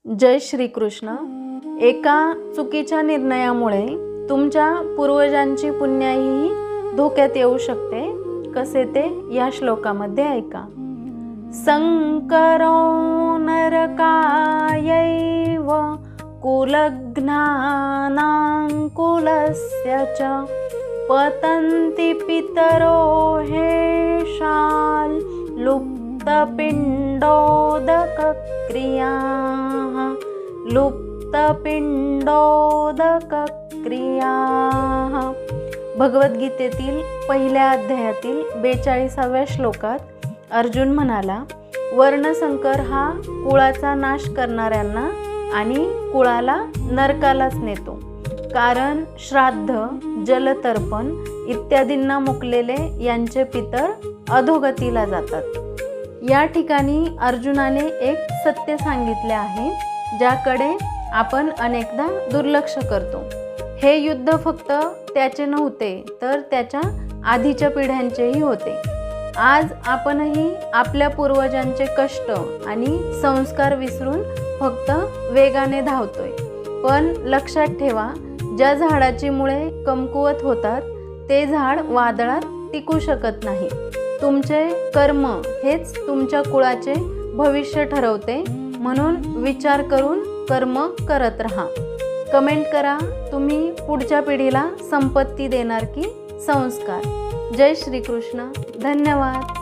जय श्री कृष्ण। एका चुकीच्या निर्णयामुळे तुमच्या पूर्वजांची पुण्याईही धोक्यात येऊ शकते। कसे ते या श्लोकामध्ये ऐका। संकरो नरकायैव कुलघ्नानांकुलस्य च पतन्ति पितरो हेशाल लुप्तपिंडोदकक्रियाः। भगवद्गीतेतील पहिल्या अध्यायातील 42व्या श्लोकात अर्जुन म्हणाला, वर्णसंकर हा कुळाचा नाश करणाऱ्यांना आणि कुळाला नरकालाच नेतो, कारण श्राद्ध, जलतर्पण इत्यादींना मुकलेले यांचे पितर अधोगतीला जातात। या ठिकाणी अर्जुनाने एक सत्य सांगितले आहे, ज्याकडे आपण अनेकदा दुर्लक्ष करतो। हे युद्ध फक्त त्याचे नव्हते, तर त्याच्या आधीच्या पिढ्यांचेही होते। आज आपणही आपल्या पूर्वजांचे कष्ट आणि संस्कार विसरून फक्त वेगाने धावतोय। पण लक्षात ठेवा, ज्या झाडाची मुळे कमकुवत होतात ते झाड वादळात टिकू शकत नाही। तुमचे कर्म हेच तुमच्या कुळाचे भविष्य ठरवते, म्हणून विचार करून कर्म करत राहा। कमेंट करा, तुम्ही पुढच्या पिढीला संपत्ती देणार की संस्कार। जय श्री कृष्ण। धन्यवाद।